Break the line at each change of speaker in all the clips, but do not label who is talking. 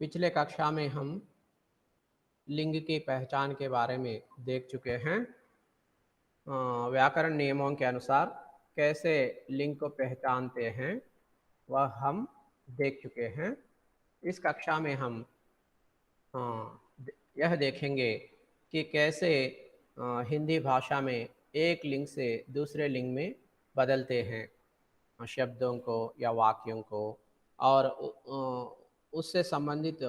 पिछले कक्षा में हम लिंग की पहचान के बारे में देख चुके हैं। व्याकरण नियमों के अनुसार कैसे लिंग को पहचानते हैं वह हम देख चुके हैं। इस कक्षा में हम यह देखेंगे कि कैसे हिंदी भाषा में एक लिंग से दूसरे लिंग में बदलते हैं शब्दों को या वाक्यों को, और उससे संबंधित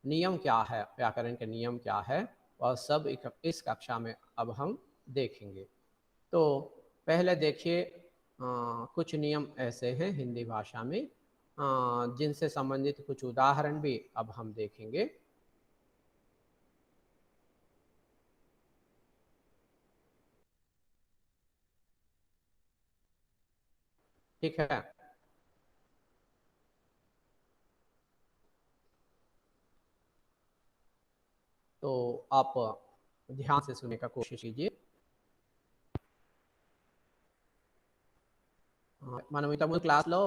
नियम क्या है, व्याकरण के नियम क्या है, वह सब इस कक्षा में अब हम देखेंगे। तो पहले देखिए, कुछ नियम ऐसे हैं हिंदी भाषा में जिनसे संबंधित कुछ उदाहरण भी अब हम देखेंगे। ठीक है, तो आप ध्यान से सुनने का कोशिश कीजिए। మనం ఇంతకుముందు క్లాస్లో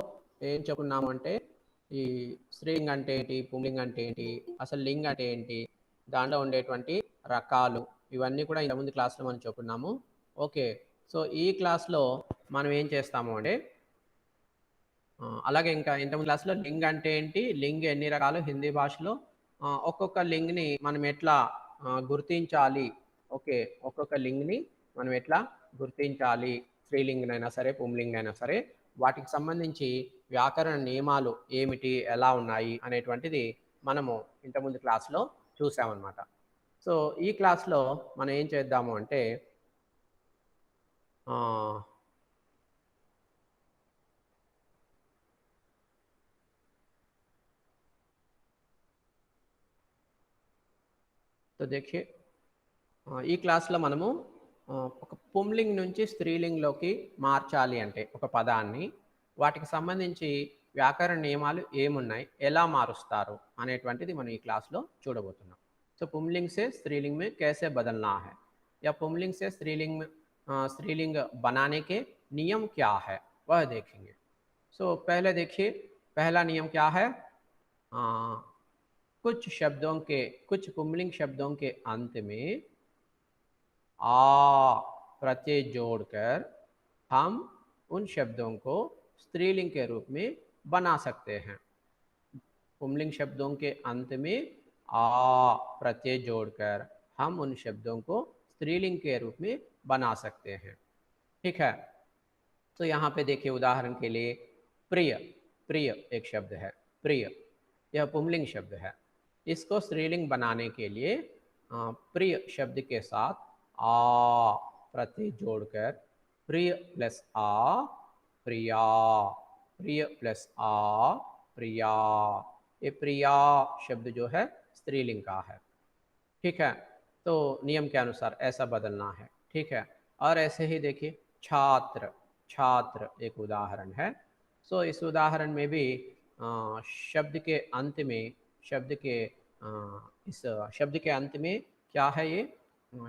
ఏం చెప్పుకున్నాము అంటే ఈ స్త్రీలింగ్ అంటే ఏంటి, పుంలింగ్ అంటే ఏంటి, అసలు లింగ్ అంటే ఏంటి, దాంట్లో ఉండేటువంటి రకాలు, ఇవన్నీ కూడా ఇంతకుముందు క్లాస్లో మనం చెప్పుకున్నాము. ఓకే, సో ఈ క్లాస్లో మనం ఏం చేస్తాము అంటే అలాగే ఇంకా ఇంతకుముందు క్లాస్లో లింగ్ అంటే ఏంటి, లింగ్ ఎన్ని రకాలు హిందీ భాషలో, ఒక్కొక్క లింగ్ని మనం ఎట్లా గుర్తించాలి, ఓకే, ఒక్కొక్క లింగ్ని మనం ఎట్లా గుర్తించాలి, స్త్రీలింగ్నైనా సరే పుంలింగ్ అయినా సరే, వాటికి సంబంధించి వ్యాకరణ నియమాలు ఏమిటి, ఎలా ఉన్నాయి అనేటువంటిది మనము ఇంతకుముందు క్లాస్లో చూసామన్నమాట. సో ఈ క్లాస్లో మనం ఏం చేద్దాము అంటే तो देखिए, ఈ క్లాస్లో మనము ఒక పుంలింగ్ నుంచి స్త్రీలింగ్లోకి మార్చాలి అంటే ఒక పదాన్ని, వాటికి సంబంధించి వ్యాకరణ నియమాలు ఏమున్నాయి, ఎలా మారుస్తారు అనేటువంటిది మనం ఈ క్లాస్లో చూడబోతున్నాం. సో पुमलिंग से स्त्रीलिंग में कैसे बदलना है, या पुमलिंग से स्त्रीलिंग बनाने के नियम क्या है, वह देखेंगे. सो पहले देखिए, पहला नियम क्या है. आ, कुछ शब्दों के, कुछ पुमलिंग शब्दों के अंत में आ प्रत्यय जोड़कर हम उन शब्दों को स्त्रीलिंग के रूप में बना सकते हैं. पुंलिंग शब्दों के अंत में आ प्रत्यय जोड़कर हम उन शब्दों को स्त्रीलिंग के रूप में बना सकते हैं. ठीक है, तो यहाँ पे देखिए उदाहरण के लिए प्रिय, प्रिय एक शब्द है, प्रिय, यह पुंलिंग शब्द है. इसको स्त्रीलिंग बनाने के लिए प्रिय शब्द के साथ आ प्रत्यय जोड़कर प्रिय प्लस आ प्रिया, प्रिय प्लस आ प्रिया, ये प्रिया शब्द जो है स्त्रीलिंग का है. ठीक है, तो नियम के अनुसार ऐसा बदलना है. ठीक है, और ऐसे ही देखिए छात्र, छात्र एक उदाहरण है. सो इस उदाहरण में भी शब्द के अंत में, शब्द के इस शब्द के अंत में क्या है, ये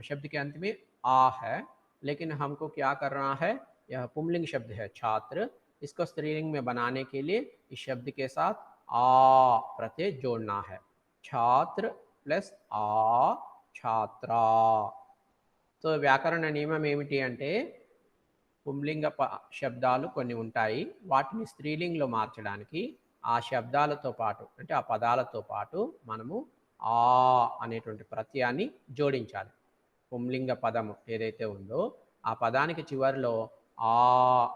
शब्द के अंत में आ है, लेकिन हमको क्या करना है, यह पुंलिंग शब्द है छात्र, इसको स्त्रीलिंग में बनाने के लिए इस शब्द के साथ आ प्रत्यय जोड़ना है. छात्र प्लस आ छात्रा. సో వ్యాకరణ నియమం ఏమిటి అంటే పుంలింగ శబ్దాలు కొన్ని ఉంటాయి, వాటిని స్త్రీలింగ్లో మార్చడానికి ఆ శబ్దాలతో పాటు, అంటే ఆ పదాలతో పాటు మనము ఆ అనేటువంటి ప్రత్యయాన్ని జోడించాలి. పుంలింగ పదము ఏదైతే ఉందో ఆ పదానికి చివరిలో ఆ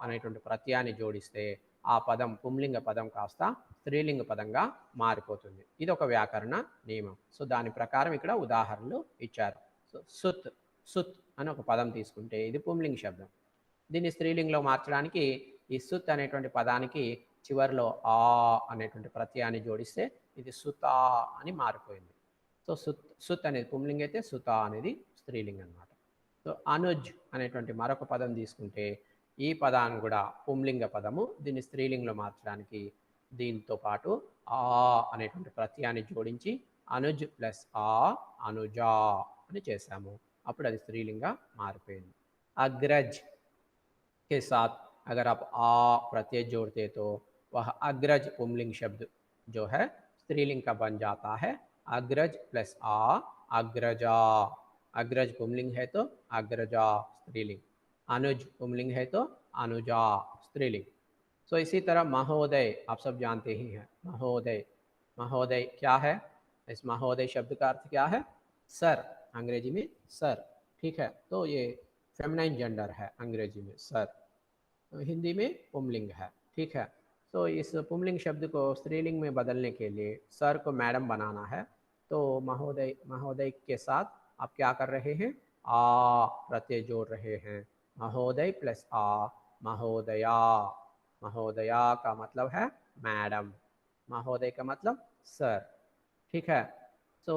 అనేటువంటి ప్రత్యయాన్ని జోడిస్తే ఆ పదం పుంలింగ పదం కాస్త స్త్రీలింగ పదంగా మారిపోతుంది. ఇది ఒక వ్యాకరణ నియమం. సో దాని ప్రకారం ఇక్కడ ఉదాహరణలు ఇచ్చారు. సో సుత్, సుత్ అని ఒక పదం తీసుకుంటే ఇది పుంలింగ శబ్దం. దీన్ని స్త్రీలింగ్లో మార్చడానికి ఈ సుత్ అనేటువంటి పదానికి చివరిలో ఆ అనేటువంటి ప్రత్యయాన్ని జోడిస్తే ఇది సుతా అని మారిపోయింది. సో సుత్, సుత్ అనేది పుంలింగ్ అయితే సుతా అనేది స్త్రీలింగ్ అనమాట. సో అనుజ్ అనేటువంటి మరొక పదం తీసుకుంటే ఈ పదాన్ని కూడా పుంలింగ పదము, దీన్ని స్త్రీలింగ్లో మార్చడానికి దీంతో పాటు ఆ అనేటువంటి ప్రత్యయాన్ని జోడించి అనుజ్ ప్లస్ ఆ అనుజా అని చేశాము, అప్పుడు అది స్త్రీలింగా మారిపోయింది. అగ్రజ్ के साथ अगर आप आ प्रत्यय जोड़ते तो वह अग्रज पुंलिंग शब्द जो है स्त्रीलिंग का बन जाता है अग्रज प्लस आ, अग्रजा। अग्रज पुंलिंग है तो अग्रजा स्त्रीलिंग, अनुज पुंलिंग है तो अनुजा स्त्रीलिंग। सो इसी तरह महोदय आप सब जानते ही हैं, महोदय। महोदय क्या है? इस महोदय शब्द का अर्थ क्या है? सर, अंग्रेजी में सर। ठीक है, तो ये फेमिनाइन जेंडर है अंग्रेजी में सर, हिंदी में पुंलिंग है। ठीक है, तो इस पुंलिंग शब्द को स्त्रीलिंग में बदलने के लिए सर को मैडम बनाना है, तो महोदय, महोदय के साथ आप क्या कर रहे हैं? आ प्रत्यय जोड़ रहे हैं। महोदय प्लस आ, महोदया। महोदया का मतलब है मैडम, महोदय का मतलब सर। ठीक है, तो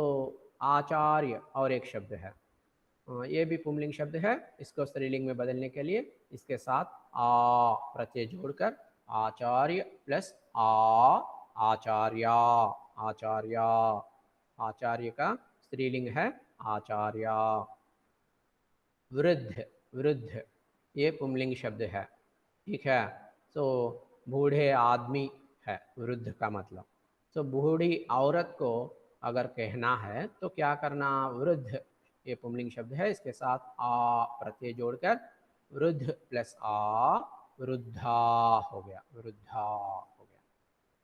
आचार्य और एक शब्द है, ये भी पुंलिंग शब्द है। इसको स्त्रीलिंग में बदलने के लिए इसके साथ आ प्रत्यय जोड़कर आचार्य प्लस आ, आचार्या। आचार्या, आचार्य का स्त्रीलिंग है आचार्या। वृद्ध, वृद्ध ये पुंलिंग शब्द है। ठीक है, तो बूढ़े आदमी है वृद्ध का मतलब। तो बूढ़ी औरत को अगर कहना है तो क्या करना? वृद्ध ये पुंलिंग शब्द है, इसके साथ आ प्रत्यय जोड़कर वृद्ध प्लस आ, वृद्धा हो गया, वृद्धा हो गया।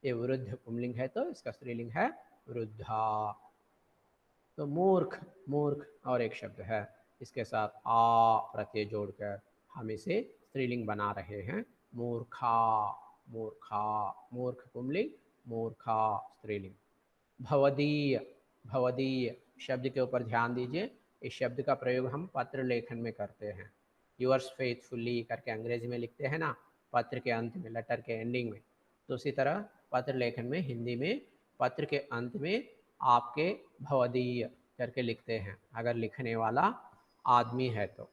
ये वृद्ध पुंलिंग है तो इसका स्त्रीलिंग है वृद्धा। तो मूर्ख, मूर्ख और एक शब्द है, इसके साथ आ प्रत्यय जोड़कर हम इसे स्त्रीलिंग बना रहे हैं मूर्खा। मूर्खा, मूर्ख पुंलिंग, मूर्खा स्त्रीलिंग। भवदीय, भवदीय शब्द के ऊपर ध्यान दीजिए। इस शब्द का प्रयोग हम पत्र लेखन में करते हैं। यूअर्स फेथफुली करके अंग्रेजी में लिखते हैं ना, पत्र के अंत में, लेटर के एंडिंग में। तो उसी तरह पत्र लेखन में हिंदी में पत्र के अंत में आपके भवदीय करके लिखते हैं, अगर लिखने वाला आदमी है तो,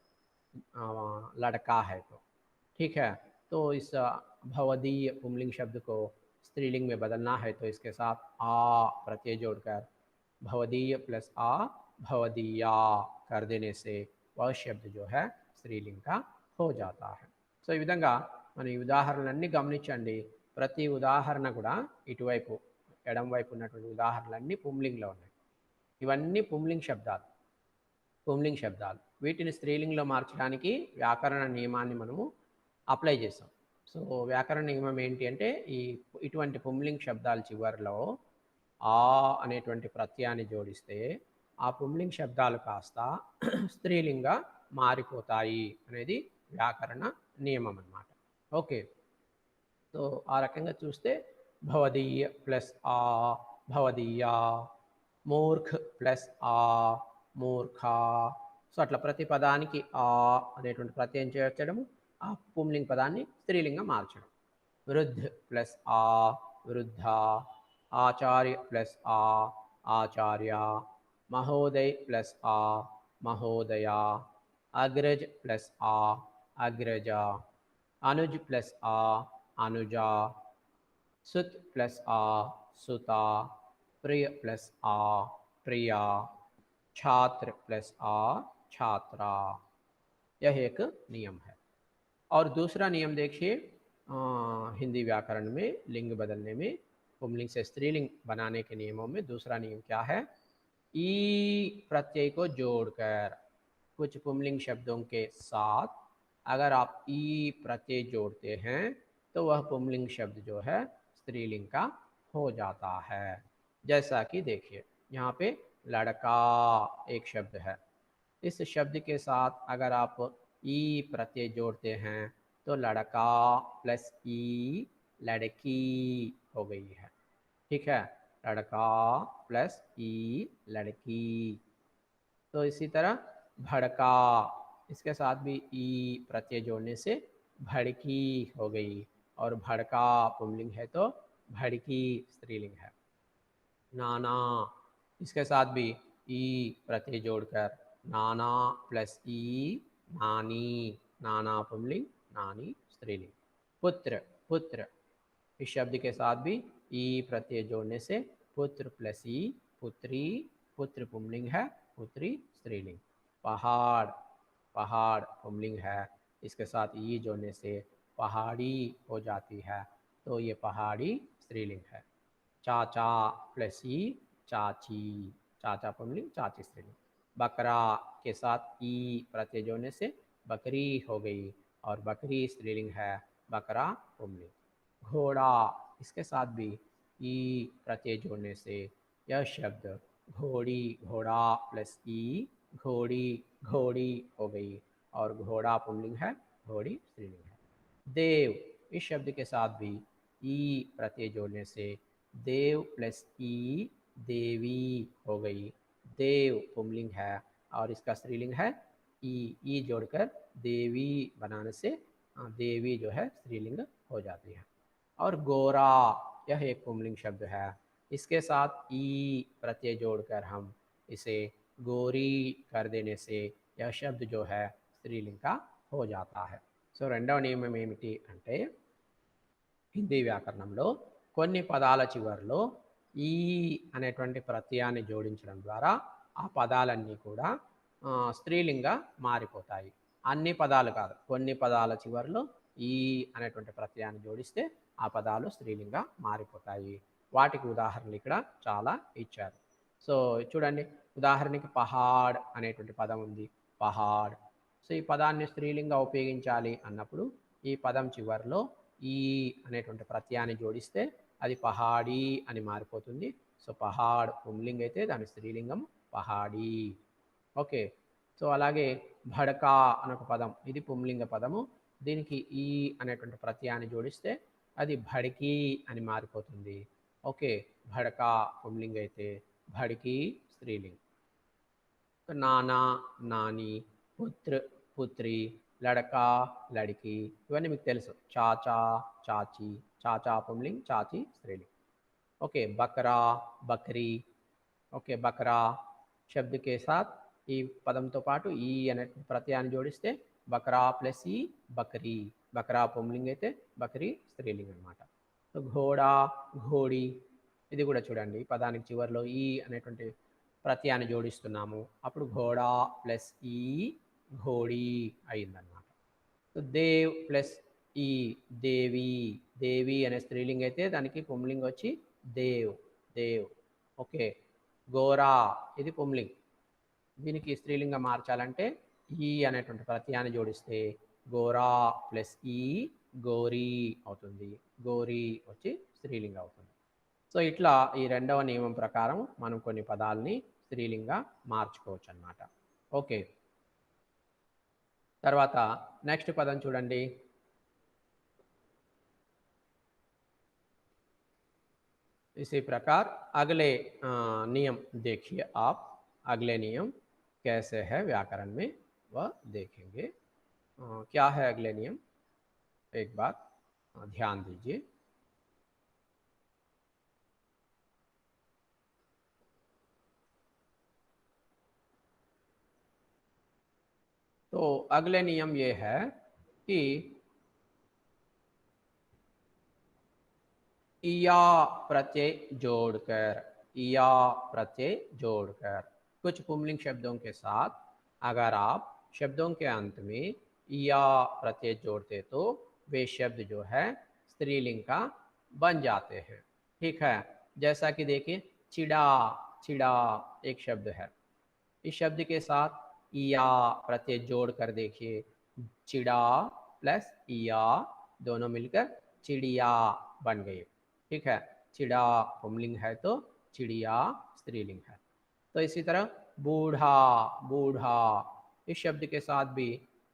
लड़का है तो। ठीक है, तो इस भवदीय पुंलिंग शब्द को स्त्रीलिंग में बदलना है तो इसके साथ आ प्रत्यय जोड़कर भवदीय प्लस आ, भवदीया कर देने से वह शब्द जो है स्त्रीलिंग का हो जाता है। సో ఈ విధంగా మనం ఈ ఉదాహరణలన్నీ గమనించండి. ప్రతి ఉదాహరణ కూడా ఇటువైపు ఎడం వైపు ఉన్నటువంటి ఉదాహరణలన్నీ పుంలింగ్లో ఉన్నాయి. ఇవన్నీ పుంలింగ్ శబ్దాలు, పుంలింగ్ శబ్దాలు. వీటిని స్త్రీలింగ్లో మార్చడానికి వ్యాకరణ నియమాన్ని మనము అప్లై చేసాం. సో వ్యాకరణ నియమం ఏంటి అంటే, ఇటువంటి పుంలింగ్ శబ్దాల చివరిలో ఆ అనేటువంటి ప్రత్యయాన్ని జోడిస్తే ఆ పుంలింగ్ శబ్దాలు కాస్త స్త్రీలింగా మారిపోతాయి అనేది వ్యాకరణ నియమం అన్నమాట. ఓకే, సో ఆ రకంగా చూస్తే భవదీయ ప్లస్ ఆ, భవదీయా. మూర్ఖ్ ప్లస్ ఆ, మూర్ఖా. సో అట్లా ప్రతి పదానికి ఆ అనేటువంటి ప్రత్యయం చేర్చడము, ఆ పుంలింగ్ పదాన్ని స్త్రీలింగం మార్చడం. వృద్ధ్ ప్లస్ ఆ, వృద్ధ. ఆచార్య ప్లస్ ఆ, ఆచార్య. మహోదయ్ ప్లస్ ఆ, మహోదయ. అగ్రజ్ ప్లస్ ఆ, అగ్రజ. अनुज प्लस आ, अनुजा. सुत प्लस आ, सुता. प्रिय प्लस आ, प्रिया. छात्र प्लस आ, छात्रा। यह एक नियम है। और दूसरा नियम देखिए, हिंदी व्याकरण में लिंग बदलने में पुंलिंग से स्त्रीलिंग बनाने के नियमों में दूसरा नियम क्या है? ई प्रत्यय को जोड़कर कुछ पुंलिंग शब्दों के साथ अगर आप ई प्रत्यय जोड़ते हैं तो वह पुंलिंग शब्द जो है स्त्रीलिंग का हो जाता है। जैसा कि देखिए यहाँ पे लड़का एक शब्द है, इस शब्द के साथ अगर आप ई प्रत्यय जोड़ते हैं तो लड़का प्लस ई लड़की हो गई है। ठीक है, लड़का प्लस ई लड़की। तो इसी तरह भड़का, इसके साथ भी ई प्रत्यय जोड़ने से भड़की हो गई, और भड़का पुंलिंग है तो भड़की स्त्रीलिंग है। नाना, इसके साथ भी ई प्रत्यय जोड़कर नाना प्लस ई नानी, नाना पुंलिंग, नानी स्त्रीलिंग। पुत्र, पुत्र, इस शब्द के साथ भी ई प्रत्यय जोड़ने से पुत्र प्लस ई पुत्री, पुत्र पुंलिंग है, पुत्री स्त्रीलिंग। पहाड़, पहाड़ पुंलिंग है, इसके साथ ई जोड़ने से पहाड़ी हो जाती है, तो ये पहाड़ी स्त्रीलिंग है। चाचा प्लस ई चाची, चाचा पुल्लिंग चाची स्त्रीलिंग। बकरा के साथ ई प्रत्यय जोड़ने से बकरी हो गई और बकरी स्त्रीलिंग है, बकरा पुल्लिंग। घोड़ा, इसके साथ भी ई प्रत्यय जोड़ने से यह शब्द घोड़ी, घोड़ा प्लस ई घोड़ी, घोड़ी हो गई और घोड़ा पुल्लिंग है, घोड़ी स्त्रीलिंग है। देव, इस शब्द के साथ भी ई प्रत्यय जोड़ने से देव प्लस ई देवी हो गई। देव पुल्लिंग है और इसका स्त्रीलिंग है ई जोड़कर देवी बनाने से देवी जो है स्त्रीलिंग हो जाती है। और गोरा, यह एक पुल्लिंग शब्द है, इसके साथ ई प्रत्यय जोड़कर हम इसे गोरी कर देने से यह शब्द जो है स्त्रीलिंग का हो जाता है। సో రెండవ నియమం ఏమిటి అంటే హిందీ వ్యాకరణంలో కొన్ని పదాల చివరిలో ఈ అనేటువంటి ప్రత్యయాన్ని జోడించడం ద్వారా ఆ పదాలన్నీ కూడా స్త్రీలింగ మారిపోతాయి. అన్ని పదాలు కాదు, కొన్ని పదాల చివరిలో ఈ అనేటువంటి ప్రత్యయాన్ని జోడిస్తే ఆ పదాలు స్త్రీలింగ మారిపోతాయి. వాటికి ఉదాహరణలు ఇక్కడ చాలా ఇచ్చారు. సో చూడండి, ఉదాహరణకి పహాడ్ అనేటువంటి పదం ఉంది, పహాడ్. సో ఈ పదాన్ని స్త్రీలింగా ఉపయోగించాలి అన్నప్పుడు ఈ పదం చివరిలో ఈ అనేటువంటి ప్రత్యయాన్ని జోడిస్తే అది పహాడీ అని మారిపోతుంది. సో పహాడ్ పుంలింగ్ అయితే దాని స్త్రీలింగం పహాడీ. ఓకే, సో అలాగే భడకా అనొక పదం, ఇది పుంలింగ పదము, దీనికి ఈ అనేటువంటి ప్రత్యయాన్ని జోడిస్తే అది భడికి అని మారిపోతుంది. ఓకే, భడకా పుంలింగ్ అయితే భడికి స్త్రీలింగ్. నానా, నాని, పుత్ర, పుత్రి, లడకా, లడికి, ఇవన్నీ మీకు తెలుసు. చాచా, చాచి, చాచా పుంలింగ్, చాచి స్త్రీలింగ్. ओके, बकरा, बकरी. ओके, बकरा शब्द के साथ ఈ పదంతో పాటు ఈ అనే ప్రత్యయాన్ని జోడిస్తే బకరా ప్లస్ ఈ బకరీ, బకరా పుంలింగ్ అయితే బకరీ స్త్రీలింగ్ అనమాట. సో ఘోడా, ఘోడి, ఇది కూడా చూడండి, పదానికి చివరిలో ఈ అనేటువంటి ప్రత్యయాన్ని జోడిస్తున్నాము, అప్పుడు ఘోడా ప్లస్ ఈ ఘోడి అయిందనమాట. సో దేవ్ ప్లస్ ఈ దేవి, దేవి అనే స్త్రీలింగ్ అయితే దానికి పుంలింగ్ వచ్చి దేవ్, దేవ్. ఓకే, గోరా, ఇది పుంలింగ్, దీనికి స్త్రీలింగం మార్చాలంటే ఈ అనేటువంటి ప్రత్యయాన్ని జోడిస్తే గోరా ప్లస్ ఈ గోరీ అవుతుంది, గోరీ వచ్చి స్త్రీలింగం అవుతుంది. సో ఇట్లా ఈ రెండవ నియమం ప్రకారం మనం కొన్ని పదాలని స్త్రీలింగా మార్చుకోవచ్చు అన్నమాట. ఓకే, తర్వాత నెక్స్ట్ పదం చూడండి. इसी प्रकार अगले नियम देखिए आप, अगले नियम कैसे है व्याकरण में वह देखेंगे. क्या है अगले नियम, एक बात ध्यान दीजिए. तो अगले नियम ये है कि इया प्रत्यय जोड़कर, इया प्रत्यय जोड़कर कुछ पुंलिंग शब्दों के साथ अगर आप शब्दों के अंत में इया प्रत्यय जोड़ते तो वे शब्द जो है स्त्रीलिंग का बन जाते हैं. ठीक है, जैसा कि देखिए चिड़ा, चिड़ा एक शब्द है, इस शब्द के साथ इया प्रत्यय जोड़ कर देखिए, चिड़ा प्लस इया दोनों मिलकर चिड़िया बन गई. ठीक है, चिड़ा पुंलिंग है तो चिड़िया स्त्रीलिंग है. तो इसी तरह बूढ़ा, बूढ़ा, इस शब्द के साथ भी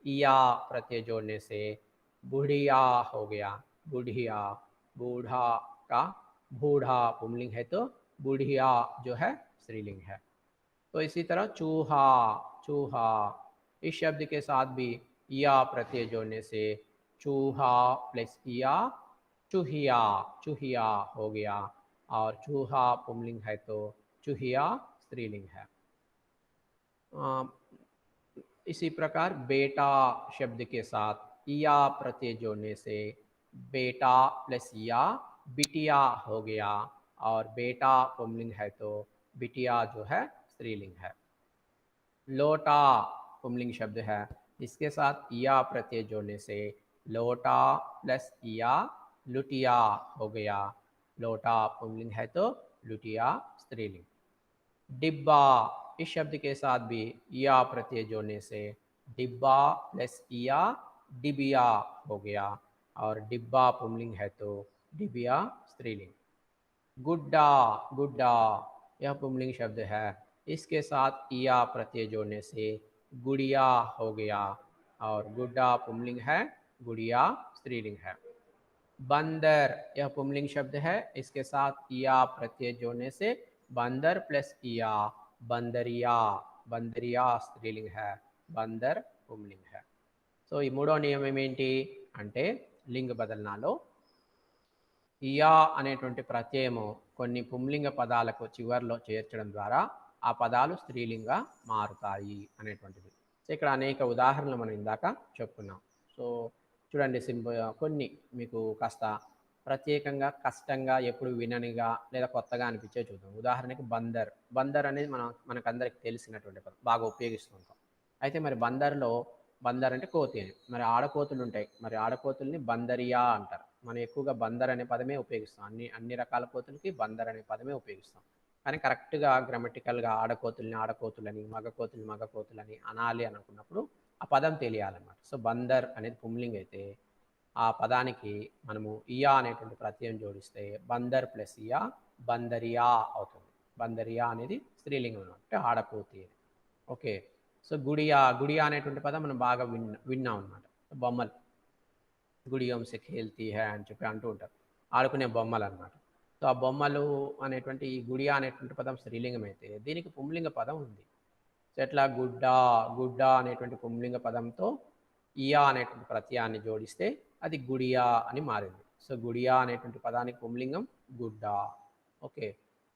इया प्रत्यय जोड़ने से बूढ़िया हो गया, बूढ़िया. बूढ़ा का बूढ़ा पुंलिंग है तो बूढ़िया जो है स्त्रीलिंग है. तो इसी तरह चूहा, चूहा, इस शब्द के साथ भी इया प्रत्यय जोड़ने से चूहा प्लस इया चूहिया, चूहिया हो गया और चूहा पुंलिंग है तो चूहिया स्त्रीलिंग है. इसी प्रकार बेटा शब्द के साथ इया प्रत्यय जोड़ने से बेटा प्लस इया बिटिया हो गया और बेटा पुंलिंग है तो बिटिया जो है स्त्रीलिंग है. लोटा पुंलिंग शब्द है, इसके साथ इया प्रत्यय जोड़ने से लोटा प्लस इया लुटिया हो गया लोटा पुंलिंग है तो लुटिया स्त्रीलिंग। डिब्बा, इस शब्द के साथ भी या प्रत्यय जोड़ने से डिब्बा प्लस या डिबिया हो गया, और डिब्बा पुंलिंग है तो डिबिया स्त्रीलिंग। गुड्डा, गुड्डा यह पुंलिंग शब्द है, इसके साथ या प्रत्यय जोड़ने से गुड़िया हो गया, और गुड्डा पुंलिंग है, गुड़िया स्त्रीलिंग है। बंदर, यह पुंलिंग शब्द है, इसके साथ या प्रत्यय जोड़ने से बंदर प्लस या बंदरिया, बंदरिया स्त्रीलिंग है, बंदर पुंलिंग है। సో ఈ మూడో నియమం ఏంటి అంటే లింగ బదలనాలో యా అనేటువంటి ప్రత్యయము కొన్ని పుంలింగ పదాలకు చివర్లో చేర్చడం ద్వారా ఆ పదాలు స్త్రీలింగా మారుతాయి అనేటువంటిది. సో ఇక్కడ అనేక ఉదాహరణలు మనం ఇందాక చెప్పుకున్నాం. సో చూడండి, కొన్ని మీకు కాస్త ప్రత్యేకంగా కష్టంగా ఎప్పుడు విననిగా లేదా కొత్తగా అనిపించే చూద్దాం. ఉదాహరణకి బందర్, బందర్ అనేది మనకందరికి తెలిసినటువంటి పదం, బాగా ఉపయోగిస్తూ ఉంటాం. అయితే మరి బందర్లో బందర్ అంటే కోతి అని, మరి ఆడకోతులు ఉంటాయి, మరి ఆడకోతుల్ని బందరియా అంటారు. మనం ఎక్కువగా బందర్ అనే పదమే ఉపయోగిస్తాం, అన్ని రకాల కోతులకి బందర్ అనే పదమే ఉపయోగిస్తాం. కానీ కరెక్ట్గా గ్రామటికల్గా ఆడకోతుల్ని ఆడకోతులని, మగకోతుల్ని మగకోతులని అనాలి అని అనుకున్నప్పుడు ఆ పదం తెలియాలన్నమాట. సో బందర్ అనేది పుంలింగ్ అయితే ఆ పదానికి మనము ఇయా అనేటువంటి ప్రత్యయం జోడిస్తే బందర్ ప్లస్ ఇయా బందరియా అవుతుంది. బందరియా అనేది స్త్రీలింగం అంటే ఆడకోతి అని. ఓకే, సో గుడియా, గుడియా అనేటువంటి పదం మనం బాగా విన్నాం అనమాట. బొమ్మలు, గుడియం సే ఖేల్తీ హై అని చెప్పి అంటూ ఉంటారు, ఆడుకునే బొమ్మలు అనమాట. సో ఆ బొమ్మలు అనేటువంటి ఈ గుడియా అనేటువంటి పదం స్త్రీలింగం అయితే దీనికి పుంలింగ పదం ఉంది. సో ఎట్లా గుడ్డ, గుడ్డ అనేటువంటి పుంలింగ పదంతో ఇయా అనేటువంటి ప్రత్యయాన్ని జోడిస్తే అది గుడియా అని మారింది. సో గుడియా అనేటువంటి పదానికి పుంలింగం గుడ్డ. ఓకే,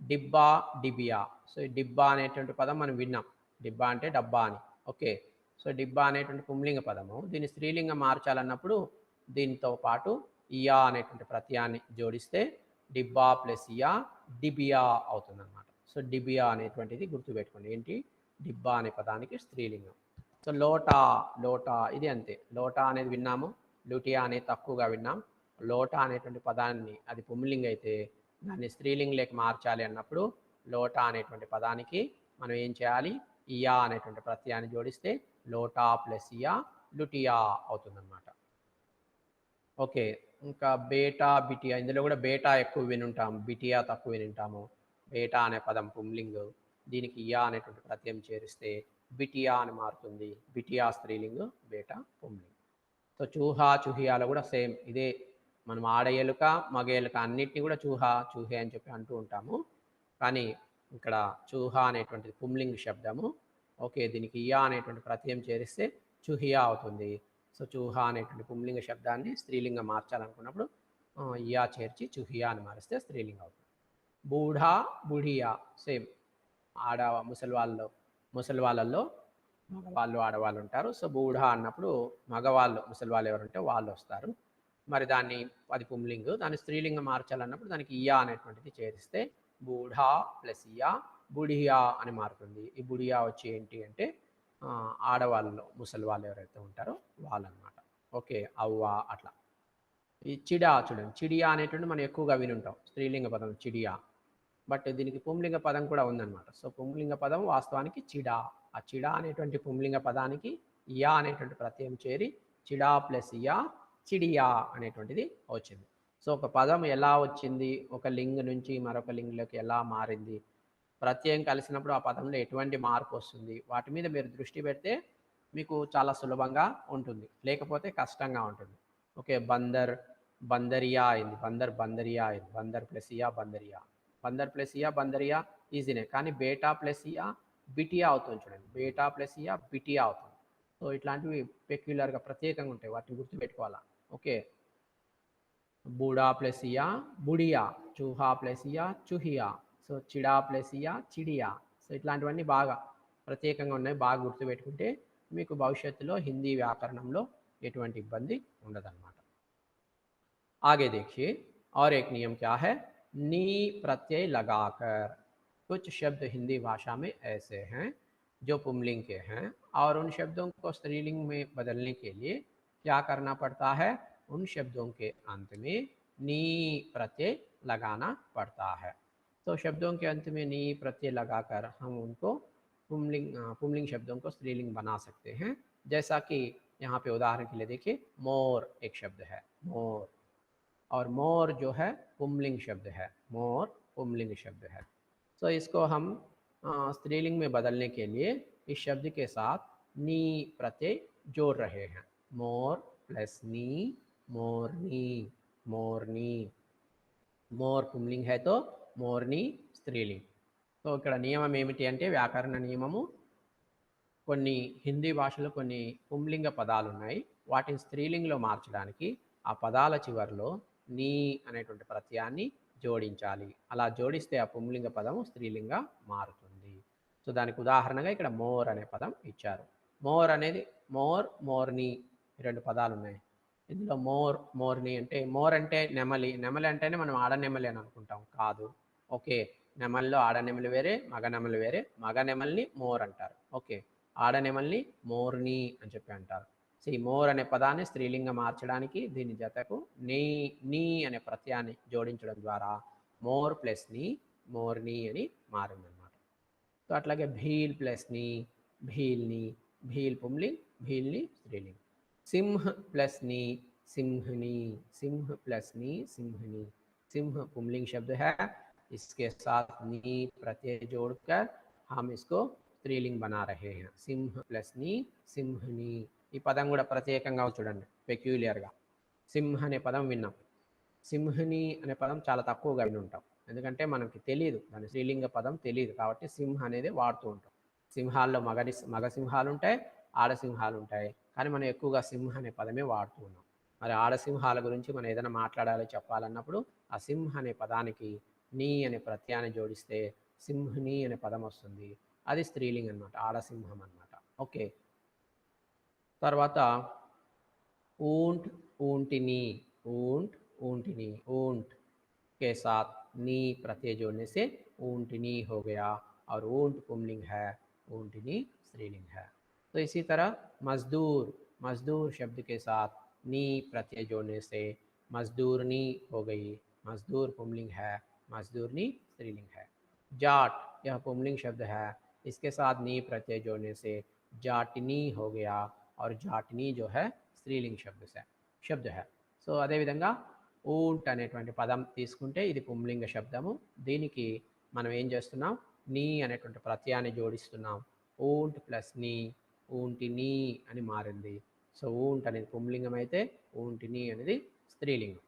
డిబ్బా, డిబియా. సో ఈ డిబ్బా అనేటువంటి పదం మనం విన్నాం, డిబ్బా అంటే డబ్బా అని. ఓకే, సో డిబ్బా అనేటువంటి పుంలింగ పదము, దీన్ని స్త్రీలింగం మార్చాలన్నప్పుడు దీంతో పాటు ఇయా అనేటువంటి ప్రత్యయాన్ని జోడిస్తే డిబ్బా ప్లస్ ఇయా డిబియా అవుతుందన్నమాట. సో డిబియా అనేటువంటిది గుర్తుపెట్టుకోండి, ఏంటి, డిబ్బా అనే పదానికి స్త్రీలింగం. సో లోటా, లోటా ఇది అంతే, లోటా అనేది విన్నాము, లుటియా అనేది తక్కువగా విన్నాం. లోటా అనేటువంటి పదాన్ని అది పుంలింగ అయితే దాన్ని స్త్రీలింగంలోకి మార్చాలి అన్నప్పుడు లోటా అనేటువంటి పదానికి మనం ఏం చేయాలి, ఇయా అనేటువంటి ప్రత్యయాన్ని జోడిస్తే లోటా ప్లస్ ఇయా లుటియా అవుతుందన్నమాట. ఓకే, ఇంకా బేటా, బిటియా, ఇందులో కూడా బేటా ఎక్కువ వినుంటాం, బిటియా తక్కువ వినుంటాము. బేటా అనే పదం పుంలింగ్, దీనికి ఇయా అనేటువంటి ప్రత్యయం చేరిస్తే బిటియా అని మారుతుంది, బిటియా స్త్రీలింగ్, బేటా పుంలింగ్. సో చూహా, చుహియాలో కూడా సేమ్ ఇదే, మనం ఆడ ఎలుక మగ ఎలుక అన్నిటిని కూడా చూహా, చూహే అని చెప్పి అంటూ ఉంటాము. కానీ ఇక్కడ చూహా అనేటువంటిది పుంలింగ్ శబ్దము. ఓకే, దీనికి ఇయా అనేటువంటి ప్రత్యయం చేరిస్తే చుహియా అవుతుంది. సో చూహా అనేటువంటి పుంలింగ శబ్దాన్ని స్త్రీలింగం మార్చాలనుకున్నప్పుడు ఇయా చేర్చి చుహియా అని మారిస్తే స్త్రీలింగం అవుతుంది. బూఢా, బుఢియా సేమ్, ఆడ ముసలి వాళ్ళల్లో మగవాళ్ళు ఆడవాళ్ళు ఉంటారు. సో బూఢా అన్నప్పుడు మగవాళ్ళు ముసలి వాళ్ళు ఎవరుంటే వాళ్ళు వస్తారు. మరి దాన్ని అది పుంలింగ్, దాన్ని స్త్రీలింగం మార్చాలన్నప్పుడు దానికి ఇయా అనేటువంటిది చేరిస్తే బూఢా ప్లస్ ఇయా బుడియా అని మారుతుంది. ఈ బుడియా వచ్చి ఏంటి అంటే ఆడవాళ్ళలో ముసలి వాళ్ళు ఎవరైతే ఉంటారో వాళ్ళనమాట. ఓకే, అవ్వ అట్లా. ఈ చిడా చూడండి, చిడియా అనేటువంటి మనం ఎక్కువగా వినుంటాం, స్త్రీలింగ పదం చిడియా, బట్ దీనికి పుంలింగ పదం కూడా ఉందన్నమాట. సో పుంలింగ పదం వాస్తవానికి చిడా. ఆ చిడా అనేటువంటి పుంలింగ పదానికి ఇయా అనేటువంటి ప్రత్యయం చేరి చిడా ప్లస్ ఇయా చిడియా అనేటువంటిది వచ్చింది. సో ఒక పదం ఎలా వచ్చింది, ఒక లింగ్ నుంచి మరొక లింగ్లోకి ఎలా మారింది, ప్రత్యయం కలిసినప్పుడు ఆ పదంలో ఎటువంటి మార్పు వస్తుంది, వాటి మీద మీరు దృష్టి పెడితే మీకు చాలా సులభంగా ఉంటుంది, లేకపోతే కష్టంగా ఉంటుంది. ఓకే, బందర్ బందరియా అయింది, బందర్ బందరియా అయింది, బందర్ ప్లస్ ఇయా బందరియా, బందర్ ప్లస్ ఇయా బందరియా ఈజీనే. కానీ బేటా ప్లస్ ఇయా బిటియా అవుతుంది చూడండి, బేటా ప్లస్ ఇయా బిటియా అవుతుంది. సో ఇట్లాంటివి పెక్యులర్గా ప్రత్యేకంగా ఉంటాయి, వాటిని గుర్తుపెట్టుకోవాలా. ఓకే, బూడా ప్లస్ ఇయా బుడియా, చూహా ప్లస్ ఇయా చుహియా, సో చిడా ప్లస్ ఇయా చిడియా. సో ఇట్లాంటివన్నీ బాగా ప్రత్యేకంగా ఉన్నాయి, బాగా గుర్తుపెట్టుకుంటే మీకు భవిష్యత్తులో హిందీ వ్యాకరణంలో ఎటువంటి ఇబ్బంది ఉండదన్నమాట. आगे देखिए, और एक नियम क्या है, नी प्रत्यय लगाकर। कुछ शब्द हिंदी भाषा में ऐसे हैं जो पुंलिंग के हैं, और उन शब्दों को स्त्रीलिंग में बदलने के लिए क्या करना पड़ता है, उन शब्दों के अंत में नी प्रत्यय लगाना पड़ता है। तो शब्दों के अंत में नी प्रत्यय लगाकर हम उनको पुंलिंग शब्दों को स्त्रीलिंग बना सकते हैं। जैसा कि यहाँ पे उदाहरण के लिए देखिए, मोर एक शब्द है, मोर, और मोर जो है पुंलिंग शब्द है, मोर पुंलिंग शब्द है। तो इसको हम स्त्रीलिंग में बदलने के लिए इस शब्द के साथ नी प्रत्यय जोड़ रहे हैं। मोर प्लस नी, मोरनी, मोरनी। మోర్ పుంలింగ్ హై తో మోర్ని స్త్రీలింగ్. సో ఇక్కడ నియమం ఏమిటి అంటే, వ్యాకరణ నియమము, కొన్ని హిందీ భాషలో కొన్ని పుంలింగ పదాలు ఉన్నాయి. వాటిని స్త్రీలింగ్లో మార్చడానికి ఆ పదాల చివరిలో నీ అనేటువంటి ప్రత్యయాన్ని జోడించాలి. అలా జోడిస్తే ఆ పుంలింగ పదము స్త్రీలింగా మారుతుంది. సో దానికి ఉదాహరణగా ఇక్కడ మోర్ అనే పదం ఇచ్చారు. మోర్ అనేది మోర్, మోర్ని రెండు పదాలు ఉన్నాయి. ఇందులో మోర్, మోర్ని అంటే, మోర్ అంటే నెమలి, నెమలి అంటేనే మనం ఆడనెమలి అని అనుకుంటాం, కాదు. ఓకే, నెమలిలో ఆడనెమలి వేరే, మగ నెమలి వేరే. మగ నెమలిని మోర్ అంటారు. ఓకే, ఆడనెమల్ని మోర్ని అని చెప్పి అంటారు. సో ఈ మోర్ అనే పదాన్ని స్త్రీలింగం మార్చడానికి దీని జతకు నీ అనే ప్రత్యయాన్ని జోడించడం ద్వారా మోర్ ప్లస్ ని మోర్ని అని మారిందనమాట. సో అట్లాగే భీల్ ప్లస్ ని భీల్ని, భీల్ పుంలింగ్, భీల్ని స్త్రీలింగ్. सिंह प्लस नी सिंहनी, सिंह प्लस नी सिंहनी। सिंह पुंलिंग शब्द है, इसके साथ नी प्रत्यय जोड़कर हम इसको स्त्रीलिंग बना रहे हैं। सिंह प्लस नी सिंहनी। ఈ పదం కూడా ప్రత్యేకంగా చూడండి, పెక్యులియర్గా. సింహ అనే పదం విన్నాం, సింహని అనే పదం చాలా తక్కువగా విని ఉంటాం. ఎందుకంటే మనకి తెలియదు, దాని స్త్రీలింగ పదం తెలియదు కాబట్టి సింహ అనేది వాడుతూ ఉంటాం. సింహాల్లో మగ సింహాలు ఉంటాయి, ఆడసింహాలు ఉంటాయి, కానీ మనం ఎక్కువగా సింహ అనే పదమే వాడుతూ ఉన్నాం. మరి ఆడసింహాల గురించి మనం ఏదైనా మాట్లాడాలి చెప్పాలన్నప్పుడు ఆ సింహ అనే పదానికి నీ అనే ప్రత్యయాన్ని జోడిస్తే సింహని అనే పదం వస్తుంది. అది స్త్రీలింగ్ అనమాట, ఆడసింహం అనమాట. ఓకే, తర్వాత ऊंट ऊंटनी, ऊंट ऊंटनी, ऊंट के साथ नी प्रत्यय जोड़ने से ऊंटनी हो गया, और ऊंट पुंलिंग है, ऊंटनी स्त्रीलिंग है. तो इसी तरह मजदूर, मजदूर शब्द के साथ नी प्रत्यय जोड़ने से मजदूरनी हो गई, मजदूर पुंलिंग है, मजदूरनी स्त्रीलिंग है. जाट, यह पुंलिंग शब्द है, इसके साथ नी प्रत्यय जोड़ने से जाटनी हो गया, और जाटनी जो है స్త్రీలింగ్ శబ్ద है. సో అదేవిధంగా ఊంట్ అనేటువంటి పదం తీసుకుంటే ఇది పుంలింగ శబ్దము. దీనికి మనం ఏం చేస్తున్నాం, నీ అనేటువంటి ప్రత్యయాన్ని జోడిస్తున్నాం. ఊంట్ ప్లస్ నీ, ఊంటిని అని మారింది. సో ఊంట్ అనేది పుంలింగం అయితే ఊంటిని అనేది స్త్రీలింగం.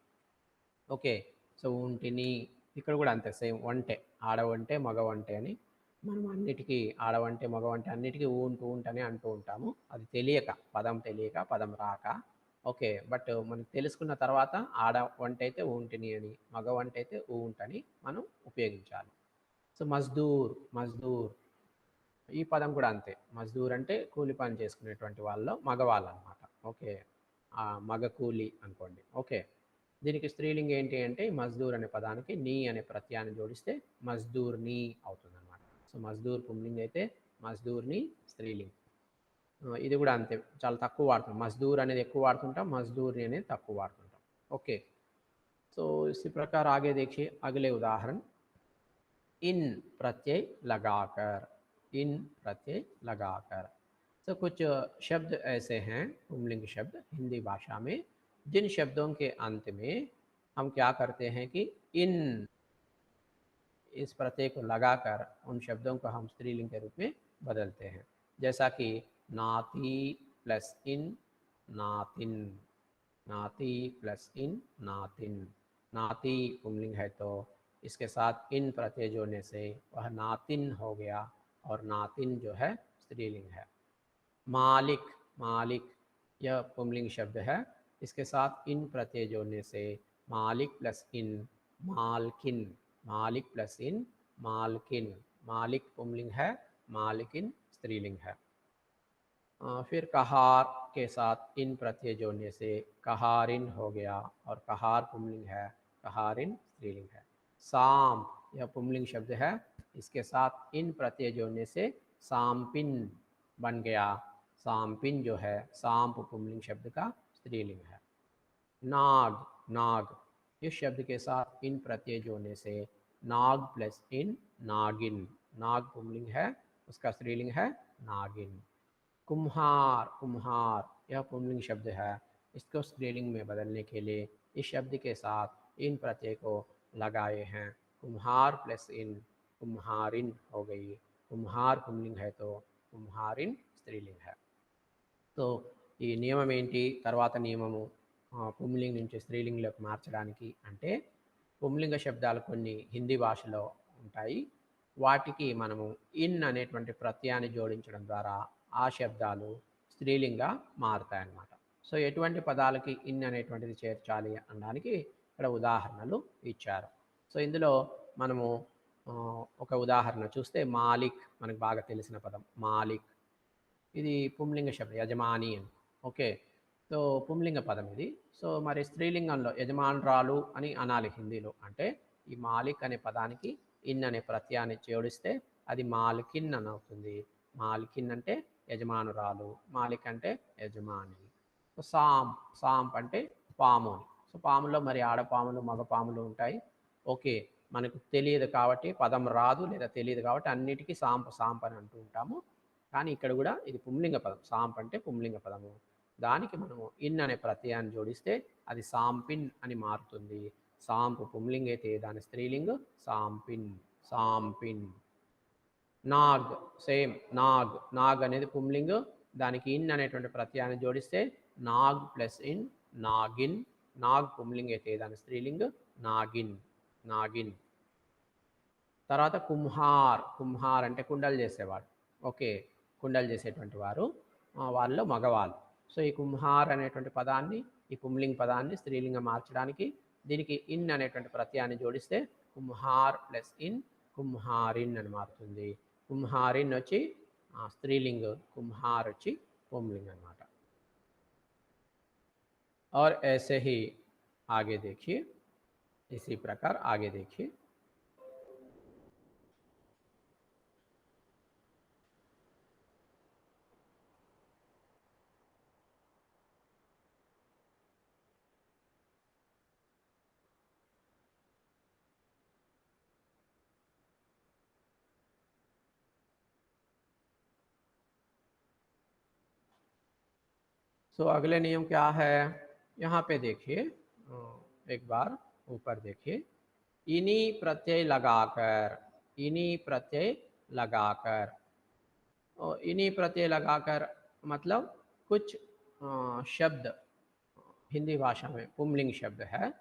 ఓకే, సో ఊంటిని ఇక్కడ కూడా అంతే, సేమ్, వంటే, ఆడవంటే మగవంటే అని మనం అన్నిటికీ, ఆడవంటే మగవంటే అన్నిటికీ ఊంట్ ఊంట్ అని అంటూ ఉంటాము. అది తెలియక, పదం తెలియక, పదం రాక. ఓకే, బట్ మనకు తెలుసుకున్న తర్వాత ఆడ వంట అయితే ఊంటిని అని, మగ వంట అయితే ఊంట్ అని మనం ఉపయోగించాలి. సో మజ్దూర్, మజ్దూర్ ఈ పదం కూడా అంతే. మజ్దూర్ అంటే కూలి పని చేసుకునేటువంటి వాళ్ళు, మగవాళ్ళు అనమాట. ఓకే, మగ కూలి అనుకోండి. ఓకే, దీనికి స్త్రీలింగ్ ఏంటి అంటే, మజ్దూర్ అనే పదానికి నీ అనే ప్రత్యయాన్ని జోడిస్తే మజ్దూర్ని అవుతుంది అనమాట. సో మజ్దూర్ పుంలింగ్ అయితే మజ్దూర్ని స్త్రీలింగ్. ఇది కూడా అంతే, చాలా తక్కువ వాడుతాం. మజ్దూర్ అనేది ఎక్కువ వాడుతుంటాం, మజ్దూర్ని అనేది తక్కువ వాడుతుంటాం. ఓకే, तो इसी प्रकार आगे देखिए अगले उदाहरण, इन प्रत्यय लगाकर, इन प्रत्यय लगाकर. तो कुछ शब्द ऐसे हैं, पुंलिंग शब्द हिंदी भाषा में, जिन शब्दों के अंत में हम क्या करते हैं कि इन, इस प्रत्यय को लगाकर उन शब्दों को हम स्त्रीलिंग के रूप में बदलते हैं. जैसा कि नाती प्लस इन नातिन, नाती प्लस इन नातिन. नाती पुंलिंग है तो इसके साथ इन प्रत्यय जोड़ने से वह नातिन हो गया, और नातिन जो है स्त्रीलिंग है. मालिक, मालिक यह पुंलिंग शब्द है, इसके साथ इन प्रत्यय जोड़ने से मालिक प्लस इन मालकिन, मालिक प्लस इन मालकिन. मालिक पुंलिंग है, मालकिन स्त्रीलिंग है. फिर कहार के साथ इन प्रत्यय जोड़ने से कहारिन हो गया, और कहार पुंलिंग है, कहारिन स्त्रीलिंग है. सांप यह पुंलिंग शब्द है, इसके साथ इन प्रत्यय जोड़ने से सांपिन बन गया. सांपिन जो है सांप पुंलिंग शब्द का स्त्रीलिंग है. नाग, नाग इस शब्द के साथ इन प्रत्यय जोड़ने से नाग प्लस इन नागिन, नाग पुंलिंग है, उसका स्त्रीलिंग है नागिन। कुम्हार, कुम्हार यह पुंलिंग शब्द है, इसको स्त्रीलिंग में बदलने के लिए इस शब्द के साथ इन प्रत्यय को लगाए हैं। कुम्हार प्लस इन कुम्हारिन हो गई। कुम्हार पुंलिंग है तो कुम्हारिन स्त्रीलिंग है। तो ఈ నియమం ఏంటి, తర్వాత నియమము పుంలింగ్ నుంచి స్త్రీలింగ్లోకి మార్చడానికి అంటే పుంలింగ శబ్దాలు కొన్ని హిందీ భాషలో ఉంటాయి, వాటికి మనము ఇన్ అనేటువంటి ప్రత్యయాన్ని జోడించడం ద్వారా ఆ శబ్దాలు స్త్రీలింగా మారుతాయన్నమాట. సో ఎటువంటి పదాలకి ఇన్ అనేటువంటిది చేర్చాలి అనడానికి ఇక్కడ ఉదాహరణలు ఇచ్చారు. సో ఇందులో మనము ఒక ఉదాహరణ చూస్తే మాలిక్, మనకు బాగా తెలిసిన పదం మాలిక్, ఇది పుంలింగ శబ్దం, యజమాని అని. ఓకే, సో పుంలింగ పదం ఇది. సో మరి స్త్రీలింగంలో యజమానురాలు అని అనాలి హిందీలో అంటే ఈ మాలిక్ అనే పదానికి ఇన్ అనే ప్రత్యయాన్ని జోడిస్తే అది మాలికిన్ అని అవుతుంది. మాలికిన్ అంటే యజమానురాలు, మాలిక్ అంటే యజమాని. సో సాంప్, సాంప్ అంటే పాము అని. సో పాములో మరి ఆడపాములు మగ పాములు ఉంటాయి. ఓకే, మనకు తెలియదు కాబట్టి పదం రాదు లేదా తెలియదు కాబట్టి అన్నిటికీ సాంప్ సాంప్ అని అంటూ ఉంటాము. కానీ ఇక్కడ కూడా ఇది పుంలింగ పదం, సాంప్ అంటే పుంలింగ పదము, దానికి మనము ఇన్ అనే ప్రత్యయాన్ని జోడిస్తే అది సాంపిన్ అని మారుతుంది. సాంపు పుంలింగ్ అయితే దాని స్త్రీలింగ్ సాంపిన్, సాంపిన్. నాగ్ సేమ్, నాగ్, నాగ్ అనేది పుంలింగ్, దానికి ఇన్ అనేటువంటి ప్రత్యయాన్ని జోడిస్తే నాగ్ ప్లస్ ఇన్ నాగిన్, నాగ్ పుంలింగ్ అయితే దాని స్త్రీలింగ్ నాగిన్, నాగిన్. తర్వాత కుమ్హార్, కుమ్హార్ అంటే కుండలు చేసేవాడు. ఓకే, కుండలు చేసేటువంటి వారు, వాళ్ళలో మగవాళ్ళు. సో ఈ కుమ్హార్ అనేటువంటి పదాన్ని, ఈ పుంలింగ్ పదాన్ని స్త్రీలింగం మార్చడానికి దీనికి ఇన్ అనేటువంటి ప్రత్యయాన్ని జోడిస్తే కుమ్హార్ ప్లస్ ఇన్ కుమ్హారిన్ అని మారుతుంది. కుమ్హారిన్ వచ్చి స్త్రీలింగ్, కుమ్హార్ వచ్చి పుంలింగ్ అనమాట. और ऐसे ही आगे देखिए, इसी प्रकार आगे देखिए. तो अगले नियम क्या है, यहाँ पे देखिए, एक बार ऊपर देखिए. इन्हीं प्रत्यय लगाकर, इन्हीं प्रत्यय लगाकर, और इन्हीं प्रत्यय लगाकर मतलब कुछ शब्द हिंदी भाषा में पुंलिंग शब्द है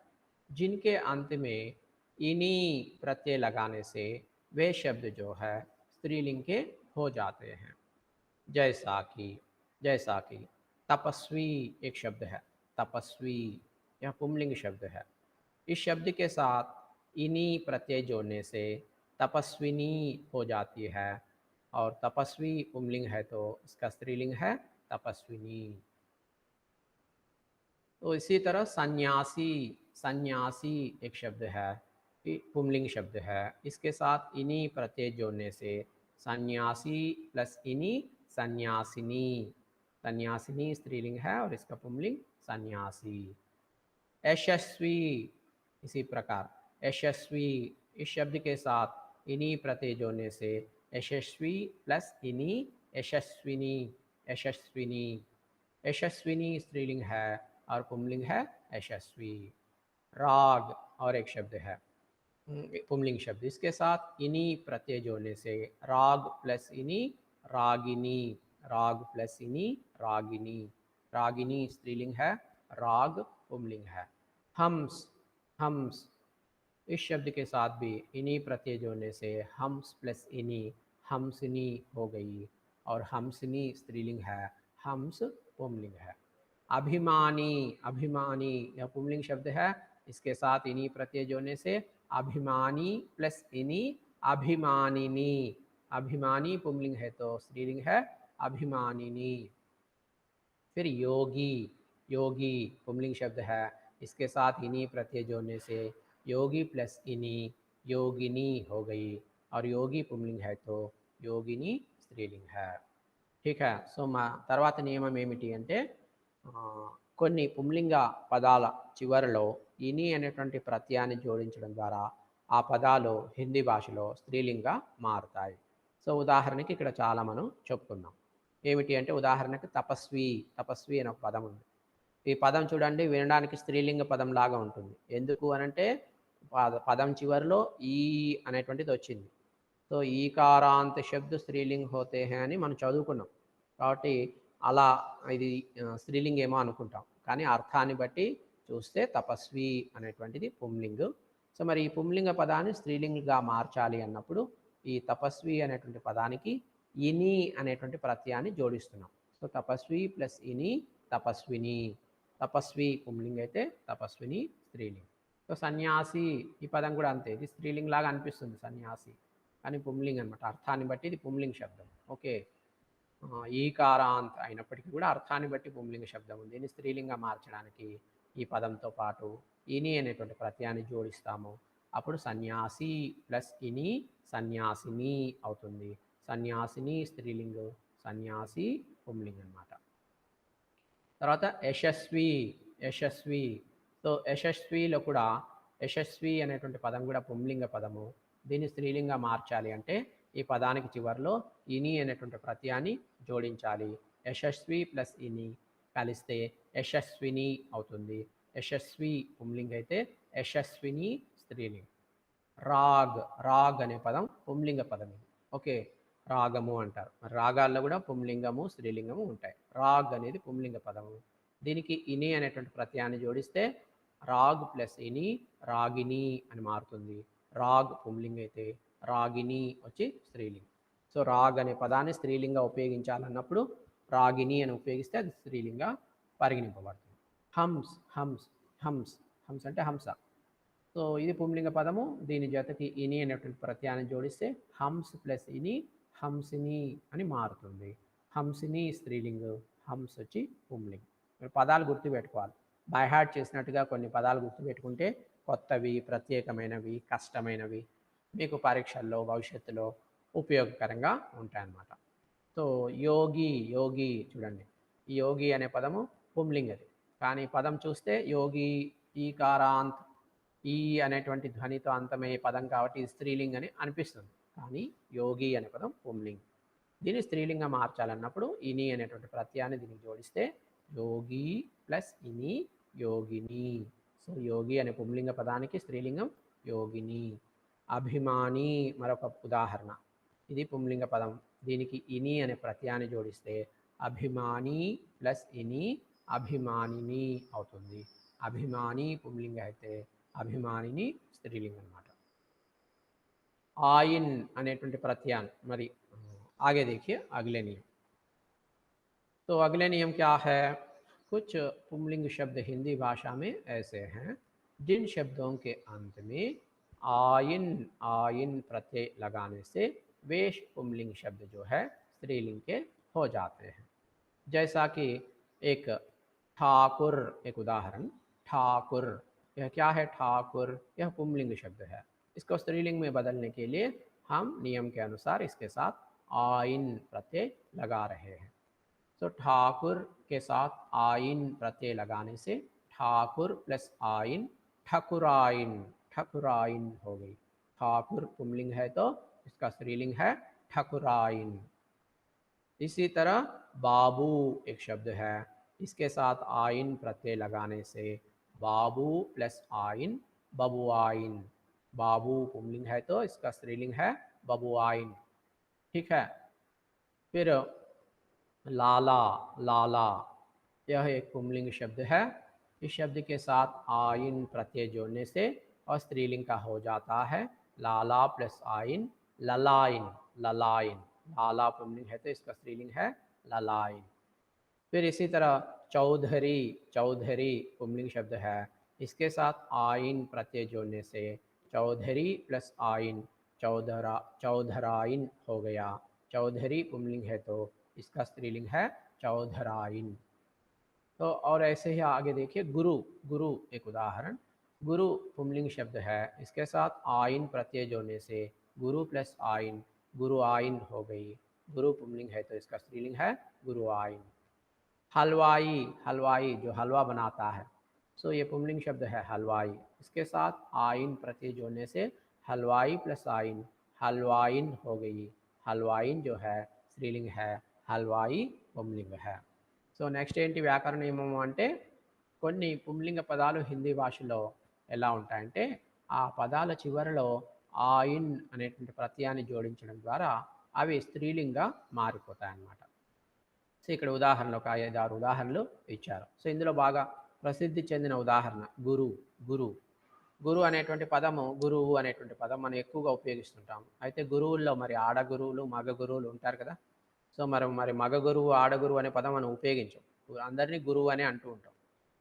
जिनके अंत में इन्हीं प्रत्यय लगाने से वे शब्द जो है स्त्रीलिंग के हो जाते हैं. जैसा कि, जैसा कि तपस्वी एक शब्द है, तपस्वी यह पुंलिंग शब्द है. इस शब्द के साथ इन्हीं प्रत्यय जोड़ने से तपस्विनी हो जाती है, और तपस्वी पुंलिंग है तो इसका स्त्रीलिंग है तपस्विनी. तो इसी तरह सन्यासी, सन्यासी एक शब्द है, पुंलिंग शब्द है, इसके साथ इन्हीं प्रत्यय जोड़ने से सन्यासी प्लस इन्हीं सन्यासिनी, सन्यासिनी स्त्रीलिंग है और इसका पुंलिंग सन्यासी. यशस्वी इसी प्रकार, यशस्वी इस शब्द के साथ इन्हीं प्रत्यय जोड़ने से यशस्वी प्लस इन्हीं यशस्विनी, यशस्विनी. यशस्विनी स्त्रीलिंग है और पुंलिंग है यशस्वी. राग और एक शब्द है पुंलिंग शब्द, इसके साथ इन्हीं प्रत्यय जोड़ने से राग प्लस इन्हीं रागिनी, राग प्लस इन्हीं रागिनी. रागिनी स्त्रीलिंग है, राग पुंलिंग है. हम्स, हम्स इस शब्द के साथ भी इन्हीं प्रत्यय जोड़ने से हम्स प्लस इन्हीं हम्सनी हो गई, और हम्सनी स्त्रीलिंग है, हम्स पुंलिंग है. अभिमानी, अभिमानी यह पुंलिंग शब्द है, इसके साथ इन्हीं प्रत्यय जोड़ने से अभिमानी प्लस इन्हीं अभिमानिनी. अभिमानी पुंलिंग है तो स्त्रीलिंग है अभिमानिनी. फिर योगी, योगी पुंलिंग शब्द है, इसके साथ इन्हीं प्रत्यय जोड़ने से योगी प्लस इन्हीं योगिनी हो गई, और योगी पुंलिंग है तो योगिनी स्त्रीलिंग है. ठीक है. సో మా తర్వాత నియమం ఏమిటి అంటే కొన్ని పుంలింగ పదాల చివరలో ఇని అనేటువంటి ప్రత్యయాన్ని జోడించడం ద్వారా ఆ పదాలు హిందీ భాషలో స్త్రీలింగ మారుతాయి. సో ఉదాహరణకి ఇక్కడ చాలా మనం చెప్పుకుందాం. ఏమిటి అంటే ఉదాహరణకి తపస్వి, తపస్వి అనే ఒక పదం ఉంది. ఈ పదం చూడండి వినడానికి స్త్రీలింగ పదం లాగా ఉంటుంది. ఎందుకు అనంటే పదం చివరిలో ఈ అనేటువంటిది వచ్చింది. సో ఈకారాంత శబ్ద స్త్రీలింగ్ హోతే హే అని మనం చదువుకున్నాం. కాబట్టి అలా ఇది స్త్రీలింగ్ ఏమో అనుకుంటాం, కానీ అర్థాన్ని బట్టి చూస్తే తపస్వి అనేటువంటిది పుంలింగ్. సో మరి ఈ పుంలింగ పదాన్ని స్త్రీలింగ్గా మార్చాలి అన్నప్పుడు ఈ తపస్వి అనేటువంటి పదానికి ఇని అనేటువంటి ప్రత్యయాన్ని జోడిస్తున్నాం. సో తపస్వి ప్లస్ ఇని తపస్విని. తపస్వి పుంలింగ్ అయితే తపస్విని స్త్రీలింగ్. సో సన్యాసి ఈ పదం కూడా అంతే, ఇది స్త్రీలింగ్ లాగా అనిపిస్తుంది సన్యాసి, కానీ పుంలింగ్ అనమాట. అర్థాన్ని బట్టి ఇది పుంలింగ్ శబ్దం. ఓకే, ఈకారాంత్ అయినప్పటికీ కూడా అర్థాన్ని బట్టి పుంలింగ శబ్దం ఉంది. దీన్ని స్త్రీలింగా మార్చడానికి ఈ పదంతో పాటు ఇని అనేటువంటి ప్రత్యయాన్ని జోడిస్తాము. అప్పుడు సన్యాసి ప్లస్ ఇని సన్యాసిని అవుతుంది. సన్యాసిని స్త్రీలింగ్, సన్యాసి పుంలింగ్ అనమాట. తర్వాత యశస్వి, యశస్వి. సో యశస్విలో కూడా యశస్వి అనేటువంటి పదం కూడా పుంలింగ పదము. దీన్ని స్త్రీలింగా మార్చాలి అంటే ఈ పదానికి చివరిలో ఇని అనేటువంటి ప్రత్యయాన్ని జోడించాలి. యశస్వి ప్లస్ ఇని కలిస్తే యశస్విని అవుతుంది. యశస్వి పుంలింగ్ అయితే యశస్విని స్త్రీలింగ్. రాగ్, రాగ్ అనే పదం పుంలింగ పదం ఇది. ఓకే, రాగము అంటారు. మరి రాగాల్లో కూడా పుంలింగము స్త్రీలింగము ఉంటాయి. రాగ్ అనేది పుంలింగ పదము. దీనికి ఇని అనేటువంటి ప్రత్యయాన్ని జోడిస్తే రాగ్ ప్లస్ ఇని రాగిని అని మారుతుంది. రాగ్ పుంలింగ్ అయితే రాగిని వచ్చి స్త్రీలింగ్. సో రాగ్ అనే పదాన్ని స్త్రీలింగా ఉపయోగించాలన్నప్పుడు రాగిని అని ఉపయోగిస్తే అది స్త్రీలింగా పరిగణింపబడుతుంది. హంస్, హంస్, హంస్, హంస్ అంటే హంస. సో ఇది పుంలింగ పదము. దీని జతకి ఇని అనేటువంటి ప్రత్యయాన్ని జోడిస్తే హంస్ ప్లస్ ఇని హంసిని అని మారుతుంది. హంసిని స్త్రీలింగ్, హంస్ వచ్చి పుంలింగ్. మీరు పదాలు గుర్తుపెట్టుకోవాలి. బై హార్ట్ చేసినట్టుగా కొన్ని పదాలు గుర్తుపెట్టుకుంటే కొత్తవి, ప్రత్యేకమైనవి, కష్టమైనవి మీకు పరీక్షల్లో భవిష్యత్తులో ఉపయోగకరంగా ఉంటాయన్నమాట. సో యోగి, యోగి చూడండి, ఈ యోగి అనే పదము పుంలింగ్ అది, కానీ పదం చూస్తే యోగి ఈకారాంత్ ఈ అనేటువంటి ధ్వనితో అంతమయ్యే పదం కాబట్టి ఇది స్త్రీలింగ్ అని అనిపిస్తుంది, కానీ యోగి అనే పదం పుంలింగ్. దీన్ని స్త్రీలింగా మార్చాలన్నప్పుడు ఇని అనేటువంటి ప్రత్యయాన్ని దీనికి జోడిస్తే యోగి ప్లస్ ఇని యోగిని. సో యోగి అనే పుంలింగ పదానికి స్త్రీలింగం యోగిని. అభిమాని మరొక ఉదాహరణ. ఇది పుంలింగ పదం, దీనికి ఇని అనే ప్రత్యయాన్ని జోడిస్తే అభిమాని ప్లస్ ఇని అభిమానిని అవుతుంది. అభిమాని పుంలింగ అయితే అభిమానిని స్త్రీలింగం అనమాట. आयन అనేటువంటి ప్రత్యయాన్ని మరి आगे देखिए अगले नियम। तो अगले नियम क्या है? कुछ पुंलिंग शब्द हिंदी भाषा में ऐसे हैं जिन शब्दों के अंत में आयन आयन प्रत्यय लगाने से वे पुंलिंग शब्द जो है स्त्रीलिंग के हो जाते हैं। जैसा कि एक ठाकुर, एक उदाहरण, ठाकुर, यह क्या है? ठाकुर, यह पुंलिंग शब्द है। इसको स्त्रीलिंग में बदलने के लिए हम नियम के अनुसार इसके साथ आइन प्रत्यय लगा रहे हैं। तो ठाकुर के साथ आइन प्रत्यय लगाने से ठाकुर प्लस आइन ठकुराइन, ठकुराइन हो गई। ठाकुर पुंलिंग है तो इसका स्त्रीलिंग है ठकुराइन। इसी तरह बाबू एक शब्द है, इसके साथ आइन प्रत्यय लगाने से बाबू प्लस आइन बबुआइन। बाबू पुंलिंग है तो इसका स्त्रीलिंग है बबुआइन। ठीक है। फिर लाला, लाला, यह एक पुंलिंग शब्द है। इस शब्द के साथ आइन प्रत्यय जोड़ने से और स्त्रीलिंग का हो जाता है लाला प्लस आइन ललाइन, ललाइन। लाला पुंलिंग है तो इसका स्त्रीलिंग है ललाइन। फिर इसी तरह चौधरी, चौधरी पुंलिंग शब्द है, इसके साथ आइन प्रत्यय जोड़ने से चौधरी प्लस आइन चौधरा, चौधराइन हो गया। चौधरी पुंलिंग है तो इसका स्त्रीलिंग है चौधराइन। तो और ऐसे ही आगे देखिए गुरु, गुरु एक उदाहरण। गुरु पुंलिंग शब्द है, इसके साथ आइन प्रत्यय जोड़ने से गुरु प्लस आइन गुरु आइन हो गई। गुरु पुंलिंग है तो इसका स्त्रीलिंग है गुरु आइन। हलवाई, हलवाई जो हलवा बनाता है, सो ये पुंलिंग शब्द है हलवाई, इसके साथ आइन प्रत्यय जोड़ने से हलवाई प्लस आइन हलवाइन हो गई। हलवाइन जो है स्त्रीलिंग है, हलवाई पुंलिंग है। సో నెక్స్ట్ ఏంటి వ్యాకరణ నియమం అంటే కొన్ని పుంలింగ పదాలు హిందీ భాషలో ఎలా ఉంటాయంటే ఆ పదాల చివరలో ఆయిన్ అనేటువంటి ప్రత్యయాన్ని జోడించడం ద్వారా అవి స్త్రీలింగా మారిపోతాయి అన్నమాట. సో ఇక్కడ ఉదాహరణలు ఒక 5-6 ఉదాహరణలు ఇచ్చారు. సో ఇందులో బాగా ప్రసిద్ధి చెందిన ఉదాహరణ గురువు. గురువు గురువు అనేటువంటి పదము, గురువు అనేటువంటి పదం మనం ఎక్కువగా ఉపయోగిస్తుంటాము. అయితే గురువుల్లో మరి ఆడ గురువులు మగ గురువులు ఉంటారు కదా. సో మరి మగ గురువు ఆడ గురువు అనే పదం మనం ఉపయోగించాం, అందరినీ గురువు అని అంటూ ఉంటాం.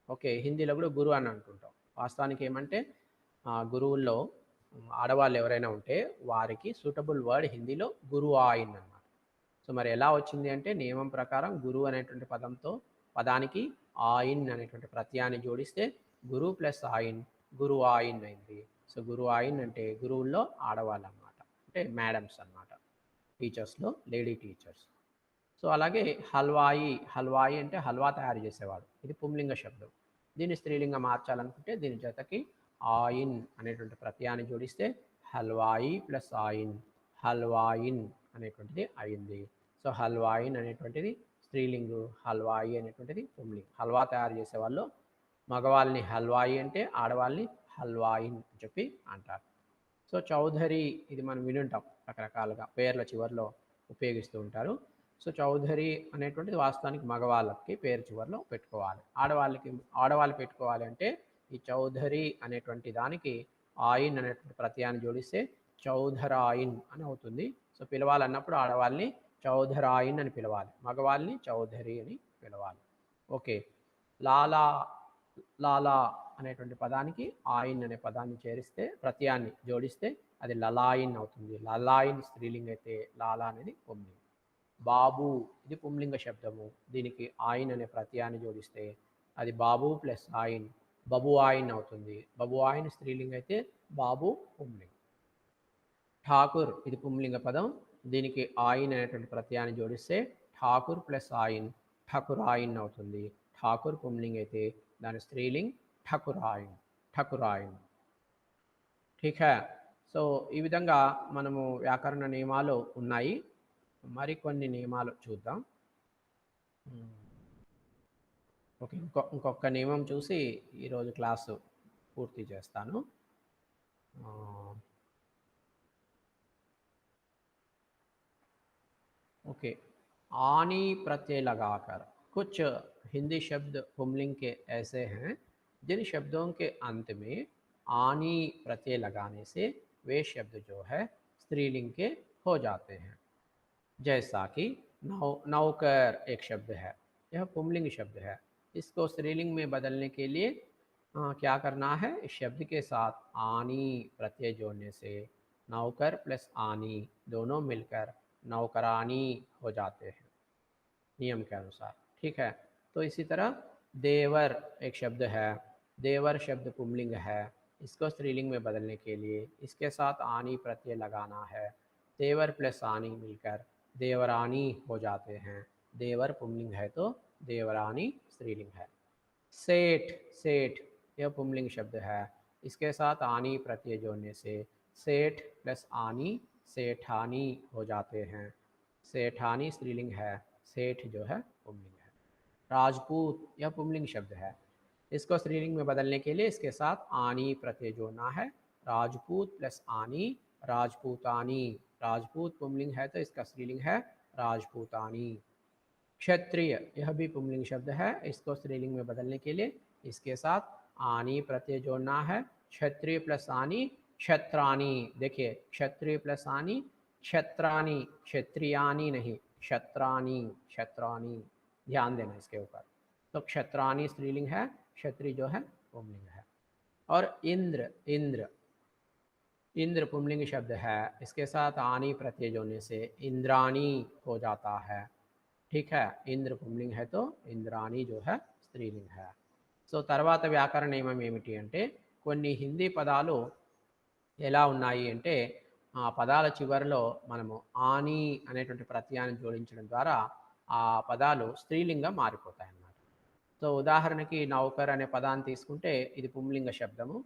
ఓకే, హిందీలో కూడా గురువు అని అంటుంటాం. వాస్తవానికి ఏమంటే గురువుల్లో ఆడవాళ్ళు ఎవరైనా ఉంటే వారికి సూటబుల్ వర్డ్ హిందీలో గురువు ఆయిన్ అన్నమాట. సో మరి ఎలా వచ్చింది అంటే నియమం ప్రకారం గురువు అనేటువంటి పదానికి ఆయిన్ అనేటువంటి ప్రత్యయాన్ని జోడిస్తే గురువు ప్లస్ ఆయిన్ గురు ఆయిన్ అయింది. సో గురు ఆయిన్ అంటే గురువుల్లో ఆడవాళ్ళు అన్నమాట, అంటే మేడమ్స్ అన్నమాట, టీచర్స్లో లేడీ టీచర్స్. సో అలాగే హల్వాయి, హల్వాయి అంటే హల్వా తయారు చేసేవాడు, ఇది పుంలింగ శబ్దం. దీన్ని స్త్రీలింగం మార్చాలనుకుంటే దీని జతకి ఆయిన్ అనేటువంటి ప్రత్యయాన్ని జోడిస్తే హల్వాయి ప్లస్ ఆయిన్ హల్వాయిన్ అనేటువంటిది అయింది. సో హల్వాయిన్ అనేటువంటిది స్త్రీలింగు, హల్వాయి అనేటువంటిది పుంలింగ్. హల్వా తయారు చేసేవాళ్ళు మగవాళ్ళని హల్వాయి అంటే ఆడవాళ్ళని హల్వాయిన్ అని చెప్పి అంటారు. సో చౌధరి, ఇది మనం వినుంటాం రకరకాలుగా పేర్ల చివరిలో ఉపయోగిస్తూ ఉంటారు. సో చౌధరి అనేటువంటిది వాస్తవానికి మగవాళ్ళకి పేరు చివరిలో పెట్టుకోవాలి. ఆడవాళ్ళు పెట్టుకోవాలి అంటే ఈ చౌధరి అనేటువంటి దానికి ఆయిన్ అనేటువంటి ప్రత్యయాన్ని జోడిస్తే చౌధరాయిన్ అని అవుతుంది. సో పిలవాలన్నప్పుడు ఆడవాళ్ళని చౌధరాయిన్ అని పిలవాలి, మగవాళ్ళని చౌధరి అని పిలవాలి. ఓకే, లాలా, లాలా అనేటువంటి పదానికి ఆయిన్ అనే పదాన్ని చేరిస్తే ప్రత్యయాన్ని జోడిస్తే అది లలాయిన్ అవుతుంది. లలాయిన్ స్త్రీలింగ్ అయితే లాలా అనేది పుంలింగం. బాబు, ఇది పుంలింగ శబ్దము, దీనికి ఆయిన్ అనే ప్రత్యయాన్ని జోడిస్తే అది బాబు ప్లస్ ఆయిన్ బబు ఆయిన్ అవుతుంది. బబు ఆయిన్ స్త్రీలింగ్ అయితే బాబు పుంలింగం. ఠాకూర్, ఇది పుంలింగ పదం, దీనికి ఆయిన్ అనేటువంటి ప్రత్యయాన్ని జోడిస్తే ఠాకూర్ ప్లస్ ఆయిన్ ఠకురాయిన్ అవుతుంది. ఠాకూర్ పుంలింగ్ అయితే దాని స్త్రీలింగ్ ఠకురాయిన్, ఠకురాయిన్. ఠీక్ హై. సో ఈ విధంగా మనము వ్యాకరణ నియమాలు ఉన్నాయి. మరికొన్ని నియమాలు చూద్దాం. ఓకే, ఇంకొక నియమం చూసి ఈరోజు క్లాసు పూర్తి చేస్తాను. ओके, आनी प्रत्यय लगाकर कुछ हिंदी शब्द पुंलिंग के ऐसे हैं जिन शब्दों के अंत में आनी प्रत्यय लगाने से वे शब्द जो है स्त्रीलिंग के हो जाते हैं. जैसा कि नौकर एक शब्द है, यह पुंलिंग शब्द है, इसको स्त्रीलिंग में बदलने के लिए क्या करना है, इस शब्द के साथ आनी प्रत्यय जोड़ने से नौकर प्लस आनी दोनों मिलकर नौकरानी हो जाते हैं नियम के अनुसार. ठीक है. तो इसी तरह देवर एक शब्द है, देवर शब्द पुंलिंग है, इसको स्त्रीलिंग में बदलने के लिए इसके साथ आनी प्रत्यय लगाना है, देवर प्लस आनी मिलकर देवरानी हो जाते हैं. देवर पुंलिंग है तो देवरानी स्त्रीलिंग है. सेठ, सेठ यह पुंलिंग शब्द है, इसके साथ आनी प्रत्यय जोड़ने से सेठ प्लस आनी सेठानी हो जाते हैं. सेठानी स्त्रीलिंग है, सेठ जो है पुंलिंग है. राजपूत यह पुंलिंग शब्द है, इसको स्त्रीलिंग में बदलने के लिए इसके साथ आनी प्रत्यय जोड़ना है. राजपूत प्लस आनी राजपूतानी. राजपूत पुंलिंग है तो इसका स्त्रीलिंग है राजपूतानी. क्षत्रिय यह भी पुंलिंग शब्द है, इसको स्त्रीलिंग में बदलने के लिए इसके साथ आनी प्रत्यय जोड़ना है. क्षत्रिय प्लस आनी क्षत्रानी. देखिए क्षत्रिय प्लस आनी क्षत्रानी, क्षत्रियानी नहीं क्षत्रानी, क्षत्रानी, ध्यान देना इसके ऊपर. तो क्षत्रानी स्त्रीलिंग है, क्षत्रिय जो है पुंलिंग है. और इंद्र, इंद्र, इंद्र पुंलिंग शब्द है, इसके साथ आनी प्रत्यय जोड़ने से इंद्राणी हो जाता है. ठीक है, इंद्र पुंलिंग है तो इंद्राणी जो है స్త్రీలింగ్ है. సో తర్వాత వ్యాకరణ నియమం ఏమిటి అంటే కొన్ని హిందీ పదాలు ఎలా ఉన్నాయి అంటే ఆ పదాల చివరిలో మనము ఆని అనేటువంటి ప్రత్యయాన్ని జోడించడం ద్వారా ఆ పదాలు స్త్రీలింగం మారిపోతాయి అన్నమాట. సో ఉదాహరణకి నౌకర్ అనే పదాన్ని తీసుకుంటే ఇది పుంలింగ శబ్దము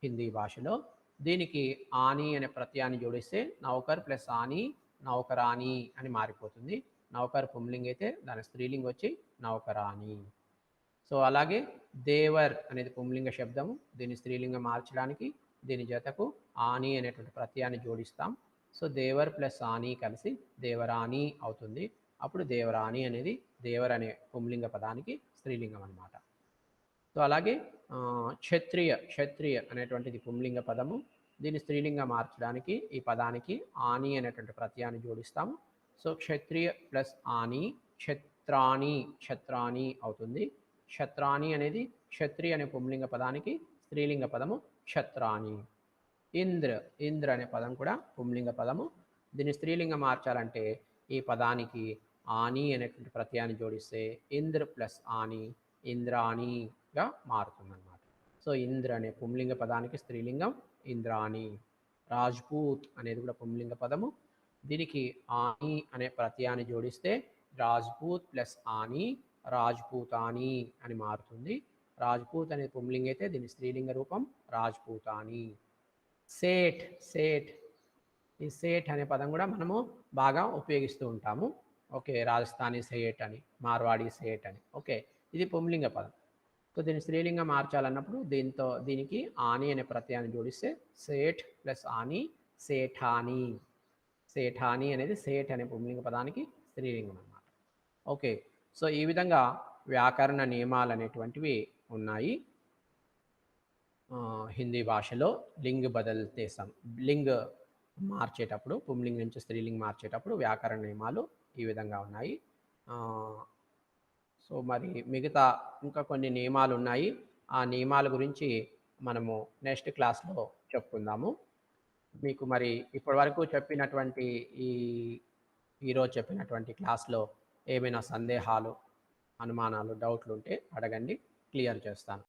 హిందీ భాషలో. దీనికి ఆని అనే ప్రత్యయాన్ని జోడిస్తే నౌకర్ ప్లస్ ఆని నౌకరాని అని మారిపోతుంది. నౌకర్ పుంలింగ్ అయితే దాని స్త్రీలింగ్ వచ్చి నౌకరాని. సో అలాగే దేవర్ అనేది పుంలింగ శబ్దము. దీన్ని స్త్రీలింగం మార్చడానికి దీని జతకు ఆని అనేటువంటి ప్రత్యయాన్ని జోడిస్తాం. సో దేవర్ ప్లస్ ఆని కలిసి దేవరాని అవుతుంది. అప్పుడు దేవరాని అనేది దేవర్ అనే పుంలింగ పదానికి స్త్రీలింగం అన్నమాట. సో అలాగే క్షత్రియ క్షత్రియ అనేటువంటిది పుంలింగ పదము. దీన్ని స్త్రీలింగం మార్చడానికి ఈ పదానికి ఆని అనేటువంటి ప్రత్యయాన్ని జోడిస్తాము. సో క్షత్రియ ప్లస్ ఆని క్షత్రాణి క్షత్రాణి అవుతుంది. క్షత్రాణి అనేది క్షత్రియ అనే పుంలింగ పదానికి స్త్రీలింగ పదము క్షత్రాణి. ఇంద్ర ఇంద్ర అనే పదం కూడా పుంలింగ పదము. దీన్ని స్త్రీలింగం మార్చాలంటే ఈ పదానికి ఆని అనేటువంటి ప్రత్యయాన్ని జోడిస్తే ఇంద్ర ప్లస్ ఆని ఇంద్రాణిగా మారుతుందన్నమాట. సో ఇంద్ర అనే పుంలింగ పదానికి స్త్రీలింగం ఇంద్రాణి. రాజ్పూత్ అనేది కూడా పుంలింగ పదము. దీనికి ఆని అనే ప్రత్యయాన్ని జోడిస్తే రాజ్పూత్ ప్లస్ ఆని రాజ్పూతాని అని మారుతుంది. రాజ్పూత్ అనేది పుంలింగ అయితే దీని స్త్రీలింగ రూపం రాజ్పూతాని. సేఠ్ సేఠ్ ఈ సేఠ్ అనే పదం కూడా మనము బాగా ఉపయోగిస్తూ ఉంటాము. ఓకే, రాజస్థానీ సేఠ్ అని మార్వాడి సేఠ్ అని. ఓకే, ఇది పుంలింగ పదం. సో దీన్ని స్త్రీలింగం మార్చాలన్నప్పుడు దీనికి ఆని అనే ప్రత్యయాన్ని జోడిస్తే సేఠ్ ప్లస్ ఆని సేఠాని. సేఠాని అనేది సేఠ్ అనే పుంలింగ పదానికి స్త్రీలింగం అన్నమాట. ఓకే, సో ఈ విధంగా వ్యాకరణ నియమాలు అనేటువంటివి ఉన్నాయి. హిందీ భాషలో లింగ్ బదల్తే లింగ్ మార్చేటప్పుడు పుంలింగ్ నుంచి స్త్రీలింగ్ మార్చేటప్పుడు వ్యాకరణ నియమాలు ఈ విధంగా ఉన్నాయి. సో మరి మిగతా ఇంకా కొన్ని నియమాలు ఉన్నాయి. ఆ నియమాల గురించి మనము నెక్స్ట్ క్లాస్లో చెప్పుకుందాము. మీకు మరి ఇప్పటివరకు చెప్పినటువంటి ఈరోజు చెప్పినటువంటి క్లాస్లో ఏమైనా సందేహాలు అనుమానాలు డౌట్లు ఉంటే అడగండి, క్లియర్ చేస్తాను.